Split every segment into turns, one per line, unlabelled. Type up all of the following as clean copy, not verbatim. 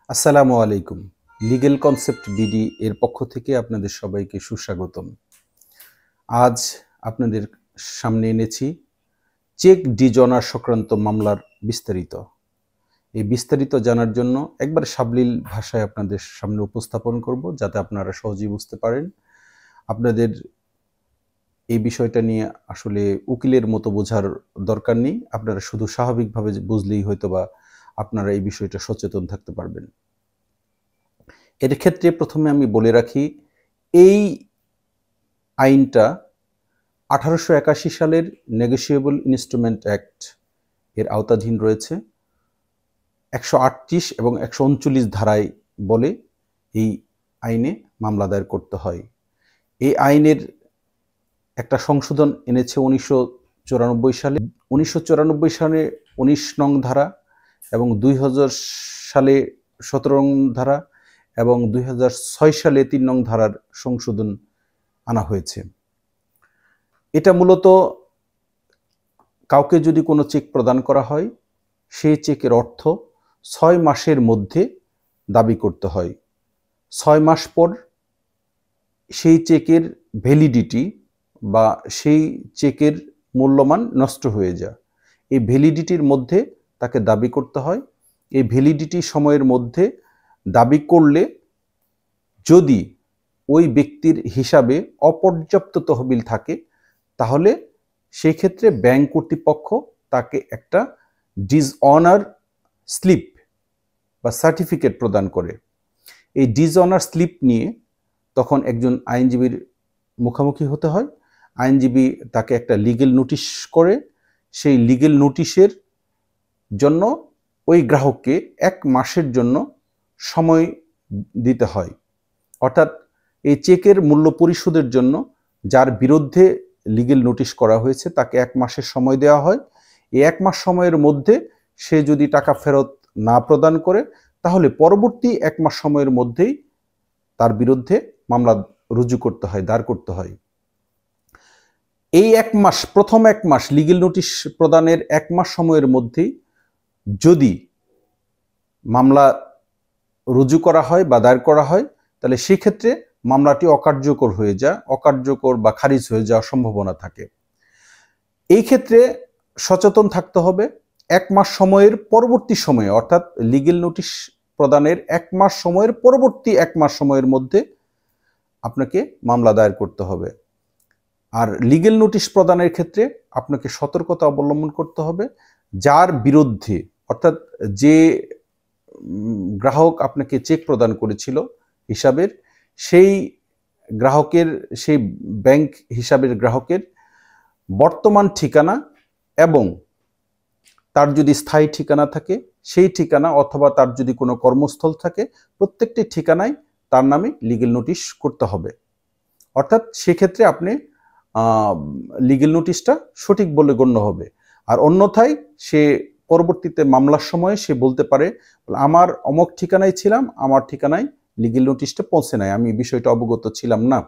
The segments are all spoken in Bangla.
আসসালামু আলাইকুম। লিগ্যাল কনসেপ্ট বিডি এর পক্ষ থেকে আপনাদের সবাইকে সুস্বাগতম। আজ আপনাদের সামনে এনেছি চেক ডিজঅনার সংক্রান্ত মামলার বিস্তারিত। এই বিস্তারিত জানার জন্য একবারে সাবলীল ভাষায় আপনাদের সামনে উপস্থাপন করব, যাতে আপনারা সহজেই বুঝতে পারেন। আপনাদের এই বিষয়টা নিয়ে আসলে উকিলের মতো বোঝার দরকার নেই। আপনারা শুধু স্বাভাবিকভাবে বুঝলেই হয়তোবা আপনারা এই বিষয়টা সচেতন থাকতে পারবেন। এর ক্ষেত্রে প্রথমে আমি বলে রাখি, এই আইনটা 1881 সালের নেগোশিয়েবল ইনস্ট্রুমেন্ট অ্যাক্ট এর আওতাধীন রয়েছে। 138 এবং 139 ধারায় বলে এই আইনে মামলা দায়ের করতে হয়। এই আইনের একটা সংশোধন এনেছে 1994 সালে। 1994 সালে 19 নং ধারা এবং 2000 সালে 17 নং ধারা এবং 2006 সালে 3 নং ধারার সংশোধন আনা হয়েছে। এটা মূলত কাউকে যদি কোনো চেক প্রদান করা হয়, সেই চেকের অর্থ 6 মাসের মধ্যে দাবি করতে হয়। 6 মাস পর সেই চেকের ভ্যালিডিটি বা সেই চেকের মূল্যমান নষ্ট হয়ে যায়। এই ভ্যালিডিটির মধ্যে তাকে দাবি করতে হয়। এই ভ্যালিডিটি সময়ের মধ্যে দাবি করলে যদি ওই ব্যক্তির হিসাবে অপর্যাপ্ত তহবিল থাকে, তাহলে সেই ক্ষেত্রে ব্যাংক কর্তৃপক্ষ তাকে একটা ডিসঅনার স্লিপ বা সার্টিফিকেট প্রদান করে। এই ডিসঅনার স্লিপ নিয়ে তখন একজন আইনজীবীর মুখোমুখি হতে হয়। আইনজীবী তাকে একটা লিগ্যাল নোটিশ করে। সেই লিগ্যাল নোটিশের জন্য ওই গ্রাহককে 1 মাসের জন্য সময় দিতে হয়। অর্থাৎ এই চেকের মূল্য পরিশোধের জন্য যার বিরুদ্ধে লিগ্যাল নোটিশ করা হয়েছে তাকে 1 মাসের সময় দেওয়া হয়। এই 1 মাস সময়ের মধ্যে সে যদি টাকা ফেরত না প্রদান করে, তাহলে পরবর্তী 1 মাস সময়ের মধ্যেই তার বিরুদ্ধে মামলা রুজু করতে হয়, দায়ের করতে হয়। এই 1 মাস, প্রথম 1 মাস লিগ্যাল নোটিশ প্রদানের 1 মাস সময়ের মধ্যেই যদি মামলা রুজু করা হয় বা দায়ের করা হয়, তাহলে সেই ক্ষেত্রে মামলাটি অকার্যকর হয়ে যায়, অকার্যকর বা খারিজ হয়ে যাওয়ার সম্ভাবনা থাকে। এই ক্ষেত্রে সচেতন থাকতে হবে। 1 মাস সময়ের পরবর্তী সময়ে, অর্থাৎ লিগ্যাল নোটিশ প্রদানের 1 মাস সময়ের পরবর্তী 1 মাস সময়ের মধ্যে আপনাকে মামলা দায়ের করতে হবে। আর লিগ্যাল নোটিশ প্রদানের ক্ষেত্রে আপনাকে সতর্কতা অবলম্বন করতে হবে। যার বিরুদ্ধে, অর্থাৎ যে গ্রাহক আপনাকে চেক প্রদান করেছিল হিসাবের, সেই গ্রাহকের, সেই ব্যাংক হিসাবের গ্রাহকের বর্তমান ঠিকানা এবং তার যদি স্থায়ী ঠিকানা থাকে সেই ঠিকানা, অথবা তার যদি কোনো কর্মস্থল থাকে, প্রত্যেকটি ঠিকানায় তার নামে লিগ্যাল নোটিশ করতে হবে। অর্থাৎ সেক্ষেত্রে আপনি লিগ্যাল নোটিশটা সঠিক বলে গণ্য হবে। আর অন্যথায় সে পরবর্তীতে মামলার সময় সে বলতে পারে, আমার অমুক ঠিকানায় ছিলাম, আমার ঠিকানায় লিগ্যাল নোটিশটা পৌঁছে নাই, আমি বিষয়টা অবগত ছিলাম না।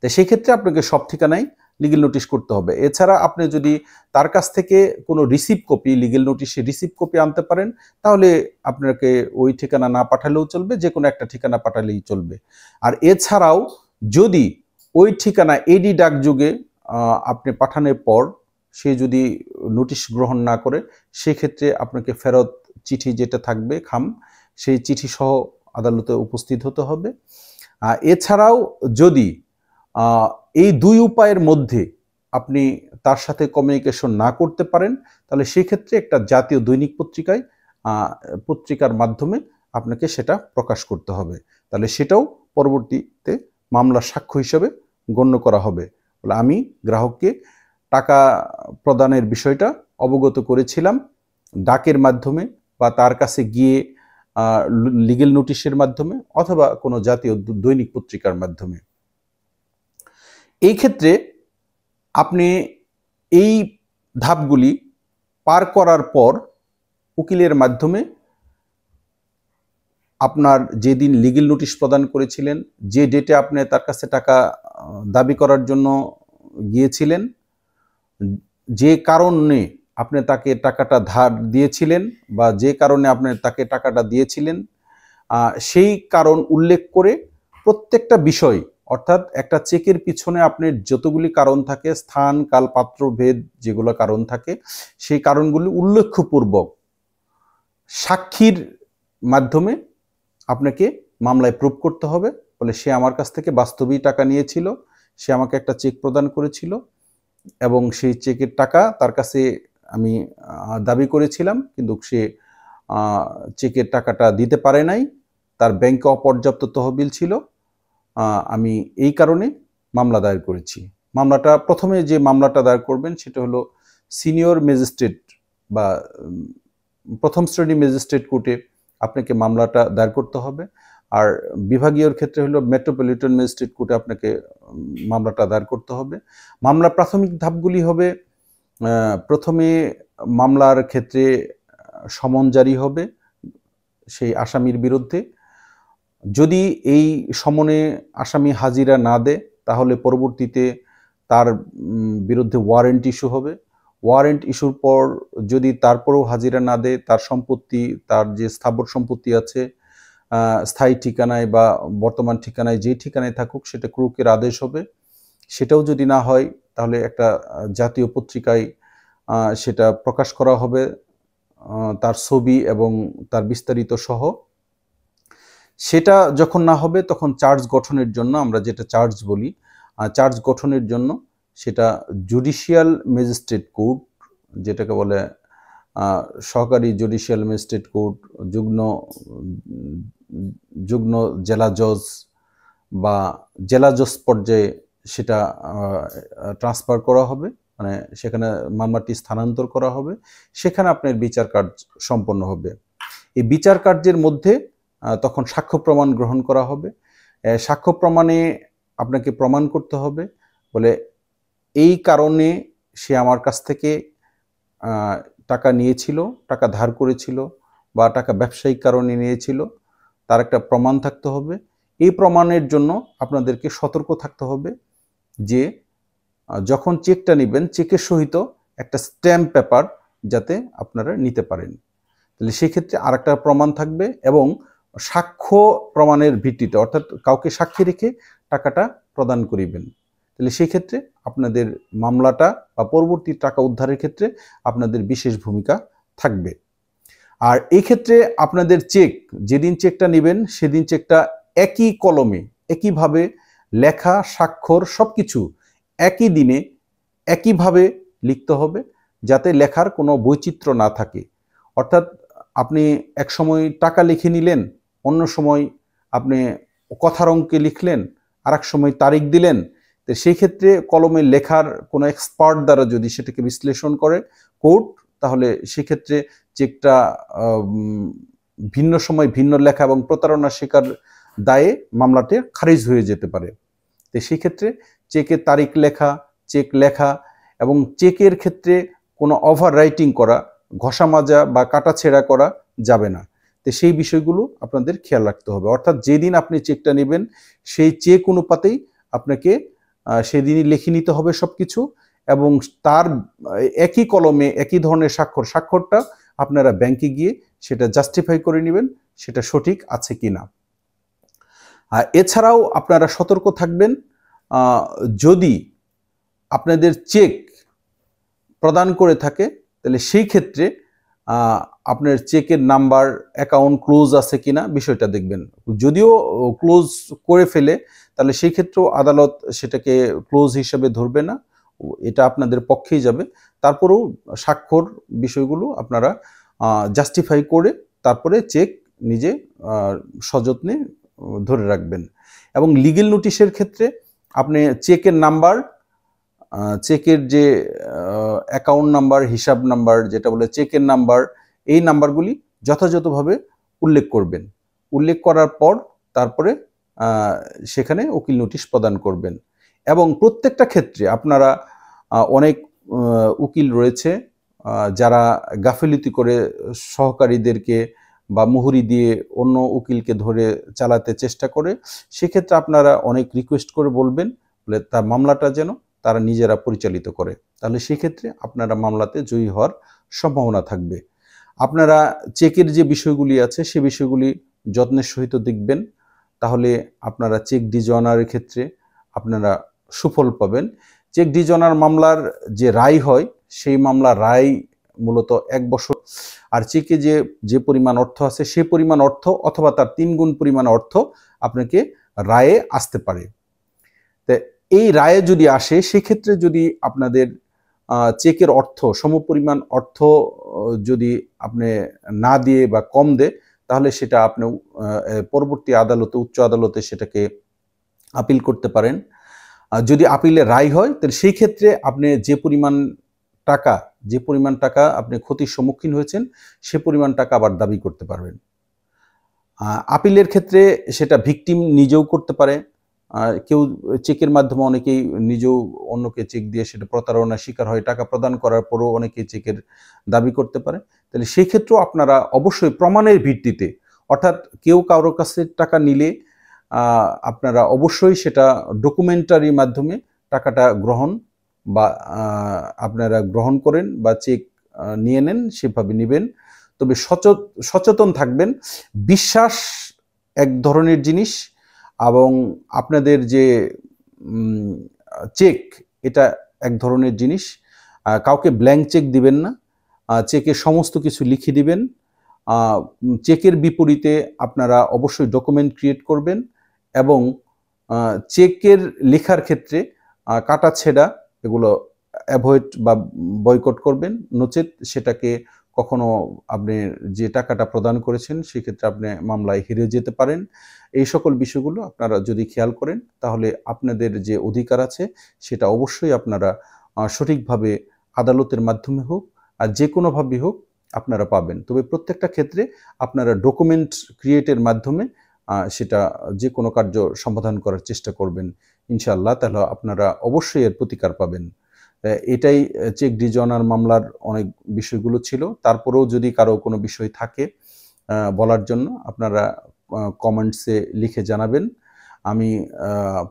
তো সেই ক্ষেত্রে আপনাকে সব ঠিকানায় লিগ্যাল নোটিশ করতে হবে। এছাড়া আপনি যদি তার কাছ থেকে কোনো রিসিভ কপি, লিগ্যাল নোটিশের রিসিভ কপি আনতে পারেন, তাহলে আপনাকে ওই ঠিকানা না পাঠালেও চলবে, যে কোনো একটা ঠিকানা পাঠালেই চলবে। আর এছাড়াও যদি ওই ঠিকানা এডি ডাকযোগে আপনি পাঠানোর পর সে যদি নোটিশ গ্রহণ না করে, সেক্ষেত্রে আপনাকে ফেরত চিঠি যেটা থাকবে খাম, সেই চিঠি সহ আদালতে উপস্থিত হতে হবে। এছাড়াও যদি এই 2 উপায়ের মধ্যে আপনি তার সাথে কমিউনিকেশন না করতে পারেন, তাহলে সেক্ষেত্রে একটা জাতীয় দৈনিক পত্রিকার মাধ্যমে আপনাকে সেটা প্রকাশ করতে হবে। তাহলে সেটাও পরবর্তীতে মামলার সাক্ষ্য হিসেবে গণ্য করা হবে। বলে আমি গ্রাহককে টাকা প্রদানের বিষয়টা অবগত করেছিলাম ডাকের মাধ্যমে বা তার কাছে গিয়ে লিগ্যাল নোটিশের মাধ্যমে অথবা কোনো জাতীয় দৈনিক পত্রিকার মাধ্যমে। এই ক্ষেত্রে আপনি এই ধাপগুলি পার করার পর উকিলের মাধ্যমে আপনার যেদিন লিগ্যাল নোটিশ প্রদান করেছিলেন, যে ডেটে আপনি তার কাছে টাকা দাবি করার জন্য গিয়েছিলেন, যে কারণে আপনি তাকে টাকাটা ধার দিয়েছিলেন বা যে কারণে আপনি তাকে টাকাটা দিয়েছিলেন সেই কারণ উল্লেখ করে প্রত্যেকটা বিষয়, অর্থাৎ একটা চেকের পিছনে আপনার যতগুলি কারণ থাকে, স্থান কাল পাত্র ভেদ যেগুলো কারণ থাকে, সেই কারণগুলি উল্লেখপূর্বক সাক্ষীর মাধ্যমে আপনাকে মামলায় প্রুভ করতে হবে। বলে সে আমার কাছ থেকে বাস্তবেই টাকা নিয়েছিল, সে আমাকে একটা চেক প্রদান করেছিল এবং সেই চেকের টাকা তার কাছে আমি দাবি করেছিলাম, কিন্তু সে চেকের টাকাটা দিতে পারে নাই, তার ব্যাংকে অপর্যাপ্ত তহবিল ছিল, আমি এই কারণে মামলা দায়ের করেছি। মামলাটা প্রথমে যে মামলাটা দায়ের করবেন সেটা হলো সিনিয়র ম্যাজিস্ট্রেট বা প্রথম শ্রেণী ম্যাজিস্ট্রেট কোর্টে আপনাকে মামলাটা দায়ের করতে হবে। আর বিভাগীয় ক্ষেত্রে হলো মেট্রোপলিটন ম্যাজিস্ট্রেট কোর্টে আপনাকে মামলাটা দায়ের করতে হবে। মামলার প্রাথমিক ধাপগুলি হবে, প্রথমে মামলার ক্ষেত্রে সমন জারি হবে সেই আসামির বিরুদ্ধে। যদি এই সমনে আসামি হাজিরা না দেয় তাহলে পরবর্তীতে তার বিরুদ্ধে ওয়ারেন্ট ইস্যু হবে। ওয়ারেন্ট ইস্যুর পর যদি তারপরেও হাজিরা না দেয়, তার সম্পত্তি, তার যে স্থাবর সম্পত্তি আছে স্থায়ী ঠিকানায় বা বর্তমান ঠিকানায় যেই ঠিকানায় থাকুক সেটা ক্রুকের আদেশ হবে। সেটাও যদি না হয় তাহলে একটা জাতীয় পত্রিকায় সেটা প্রকাশ করা হবে, তার ছবি এবং তার বিস্তারিত সহ। সেটা যখন না হবে তখন চার্জ গঠনের জন্য, আমরা যেটা চার্জ বলি, চার্জ গঠনের জন্য সেটা জুডিশিয়াল ম্যাজিস্ট্রেট কোর্ট, যেটাকে বলে সহকারী জুডিশিয়াল ম্যাজিস্ট্রেট কোর্ট, যুগ্ম জেলা জজ বা জেলা জজ পর্যায়ে সেটা ট্রান্সফার করা হবে, মানে সেখানে মামলাটি স্থানান্তর করা হবে, সেখানে আপনার বিচার কার্য সম্পন্ন হবে। এই বিচার কার্যের মধ্যে তখন সাক্ষ্য প্রমাণ গ্রহণ করা হবে। সাক্ষ্য প্রমাণে আপনাকে প্রমাণ করতে হবে বলে এই কারণে সে আমার কাছ থেকে টাকা নিয়েছিল, টাকা ধার করেছিল বা টাকা ব্যবসায়িক কারণে নিয়েছিল, তার একটা প্রমাণ থাকতে হবে। এই প্রমাণের জন্য আপনাদেরকে সতর্ক থাকতে হবে যে যখন চেকটা নেবেন চেকের সহিত একটা স্ট্যাম্প পেপার যাতে আপনারা নিতে পারেন। তাহলে সেক্ষেত্রে আর একটা প্রমাণ থাকবে এবং সাক্ষ্য প্রমাণের ভিত্তিতে, অর্থাৎ কাউকে সাক্ষী রেখে টাকাটা প্রদান করিবেন। তাহলে সেক্ষেত্রে আপনাদের মামলাটা বা পরবর্তী টাকা উদ্ধারের ক্ষেত্রে আপনাদের বিশেষ ভূমিকা থাকবে। আর এই ক্ষেত্রে আপনাদের চেক, যেদিন চেকটা নেবেন সেদিন চেকটা একই কলমে একইভাবে লেখা, স্বাক্ষর সবকিছু একই দিনে একইভাবে লিখতে হবে, যাতে লেখার কোনো বৈচিত্র্য না থাকে। অর্থাৎ আপনি এক সময় টাকা লিখে নিলেন, অন্য সময় আপনি কথার অঙ্কে লিখলেন, আর এক সময় তারিখ দিলেন। তো সেই ক্ষেত্রে কলমে লেখার কোনো এক্সপার্ট দ্বারা যদি সেটাকে বিশ্লেষণ করে কোর্ট, তাহলে সেক্ষেত্রে চেকটা ভিন্ন সময় ভিন্ন লেখা এবং প্রতারণার শিকার দায়ে মামলাটি খারিজ হয়ে যেতে পারে। তো সেই ক্ষেত্রে চেকের তারিখ লেখা, চেক লেখা এবং চেকের ক্ষেত্রে কোনো ওভার রাইটিং করা, ঘষা মাজা বা কাটাছেঁড়া করা যাবে না। তো সেই বিষয়গুলো আপনাদের খেয়াল রাখতে হবে। অর্থাৎ যেদিন আপনি চেকটা নেবেন সেই চেক অনুপাতেই আপনাকে সেদিনই লিখে নিতে হবে সব কিছু, এবং তার একই কলমে একই ধরনের স্বাক্ষরটা আপনারা ব্যাংকে গিয়ে সেটা জাস্টিফাই করে নেবেন সেটা সঠিক আছে কি না। এছাড়াও আপনারা সতর্ক থাকবেন, যদি আপনাদের চেক প্রদান করে থাকে তাহলে সেই ক্ষেত্রে আপনার চেকের নাম্বার, অ্যাকাউন্ট ক্লোজ আছে কিনা বিষয়টা দেখবেন। যদিও ক্লোজ করে ফেলে তাহলে সেই ক্ষেত্রেও আদালত সেটাকে ক্লোজ হিসেবে ধরবে না, এটা আপনাদের পক্ষেই যাবে। তারপরেও স্বাক্ষর বিষয়গুলো আপনারা জাস্টিফাই করে তারপরে চেক নিজে সযত্নে ধরে রাখবেন। এবং লিগেল নোটিশের ক্ষেত্রে আপনি চেকের নাম্বার, চেকের যে অ্যাকাউন্ট নাম্বার, হিসাব নাম্বার যেটা বলে চেকের নাম্বার, এই নাম্বারগুলি যথাযথভাবে উল্লেখ করবেন। উল্লেখ করার পর তারপরে সেখানে উকিল নোটিশ প্রদান করবেন। এবং প্রত্যেকটা ক্ষেত্রে আপনারা, অনেক উকিল রয়েছে যারা গাফিলতি করে সহকারীদেরকে বা মুহুরি দিয়ে অন্য উকিলকে ধরে চালাতে চেষ্টা করে। সেক্ষেত্রে আপনারা অনেক রিকোয়েস্ট করে বলবেন তার মামলাটা যেন তারা নিজেরা পরিচালিত করে, তাহলে সেক্ষেত্রে আপনারা মামলাতে জয়ী হওয়ার সম্ভাবনা থাকবে। আপনারা চেকের যে বিষয়গুলি আছে সে বিষয়গুলি যত্নের সহিত দেখবেন, তাহলে আপনারা চেক ডিজঅনারের ক্ষেত্রে আপনারা সুফল পাবেন। চেক ডিজঅনার মামলার যে রায় হয় সেই মামলার রায় মূলত 1 বছর, আর চেকে যে পরিমাণ অর্থ আছে সেই পরিমাণ অর্থ অথবা তার 3 গুণ পরিমাণ অর্থ আপনাকে রায়ে আসতে পারে। তো এই রায়ে যদি আসে সেক্ষেত্রে যদি আপনাদের চেকের অর্থ সমপরিমাণ অর্থ যদি আপনি না দিয়ে বা কম দেয়, তাহলে সেটা আপনি পরবর্তী আদালতে, উচ্চ আদালতে সেটাকে আপিল করতে পারেন। যদি আপিলে রায় হয় তাহলে সেই ক্ষেত্রে আপনি যে পরিমাণ টাকা আপনি ক্ষতির সম্মুখীন হয়েছেন সে পরিমাণ টাকা আবার দাবি করতে পারবেন। আপিলের ক্ষেত্রে সেটা ভিকটিম নিজেও করতে পারে। কেউ চেকের মাধ্যমে অনেকেই নিজেও অন্যকে চেক দিয়ে সেটা প্রতারণার শিকার হয়, টাকা প্রদান করার পরও অনেকেই চেকের দাবি করতে পারে। তাহলে সেই ক্ষেত্রেও আপনারা অবশ্যই প্রমাণের ভিত্তিতে, অর্থাৎ কেউ কারোর কাছে টাকা নিলে আপনারা অবশ্যই সেটা ডকুমেন্টারি মাধ্যমে টাকাটা আপনারা গ্রহণ করেন বা চেক নিয়ে নেন, সেভাবে নেবেন। তবে সচেতন থাকবেন। বিশ্বাস এক ধরনের জিনিস এবং আপনাদের যে চেক এটা এক ধরনের জিনিস। কাউকে ব্ল্যাঙ্ক চেক দিবেন না, চেকে সমস্ত কিছু লিখে দিবেন। চেকের বিপরীতে আপনারা অবশ্যই ডকুমেন্ট ক্রিয়েট করবেন এবং চেকের লেখার ক্ষেত্রে কাটা ছেঁড়া এগুলো অ্যাভয়েড বা বয়কট করবেন, নচেত সেটাকে কখনো আপনি যে টাকাটা প্রদান করেছেন সেক্ষেত্রে আপনি মামলায় হেরে যেতে পারেন। এই সকল বিষয়গুলো আপনারা যদি খেয়াল করেন তাহলে আপনাদের যে অধিকার আছে সেটা অবশ্যই আপনারা সঠিকভাবে আদালতের মাধ্যমে হোক আর যে কোনোভাবেই হোক আপনারা পাবেন। তবে প্রত্যেকটা ক্ষেত্রে আপনারা ডকুমেন্ট ক্রিয়েটের মাধ্যমে সেটা যে কোনো কার্য সমাধান করার চেষ্টা করবেন ইনশাআল্লাহ, তাহলে আপনারা অবশ্যই এর প্রতিকার পাবেন। এটাই চেক ডিজঅনার মামলার অনেক বিষয়গুলো ছিল। তারপরেও যদি কারো কোনো বিষয় থাকে বলার জন্য আপনারা কমেন্টসে লিখে জানাবেন। আমি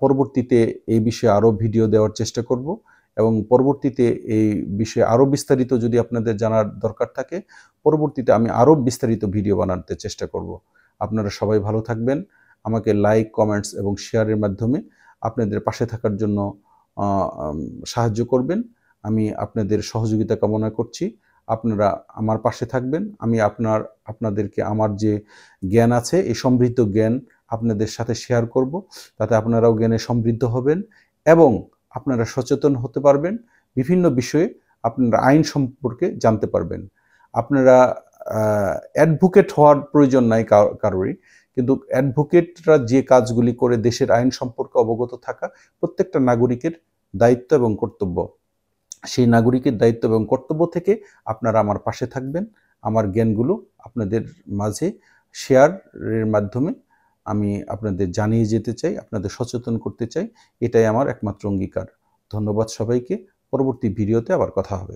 পরবর্তীতে এই বিষয়ে আরও ভিডিও দেওয়ার চেষ্টা করব এবং পরবর্তীতে এই বিষয়ে আরও বিস্তারিত যদি আপনাদের জানার দরকার থাকে পরবর্তীতে আমি আরও বিস্তারিত ভিডিও বানাতে চেষ্টা করব। আপনারা সবাই ভালো থাকবেন। আমাকে লাইক, কমেন্টস এবং শেয়ারের মাধ্যমে আপনাদের পাশে থাকার জন্য সাহায্য করবেন। আমি আপনাদের সহযোগিতা কামনা করছি। আপনারা আমার পাশে থাকবেন। আমি আপনাদেরকে আমার যে জ্ঞান আছে এই সমৃদ্ধ জ্ঞান আপনাদের সাথে শেয়ার করব, তাতে আপনারাও জ্ঞানে সমৃদ্ধ হবেন এবং আপনারা সচেতন হতে পারবেন। বিভিন্ন বিষয়ে আপনারা আইন সম্পর্কে জানতে পারবেন। আপনারা অ্যাডভোকেট হওয়ার প্রয়োজন নাই কারোরই, কিন্তু অ্যাডভোকেটরা যে কাজগুলি করে দেশের আইন সম্পর্কে অবগত থাকা প্রত্যেকটা নাগরিকের দায়িত্ব এবং কর্তব্য। সেই নাগরিকের দায়িত্ব এবং কর্তব্য থেকে আপনারা আমার পাশে থাকবেন। আমার জ্ঞানগুলো আপনাদের মাঝে শেয়ারের মাধ্যমে আমি আপনাদের জানিয়ে যেতে চাই, আপনাদের সচেতন করতে চাই। এটাই আমার একমাত্র অঙ্গীকার। ধন্যবাদ সবাইকে। পরবর্তী ভিডিওতে আবার কথা হবে।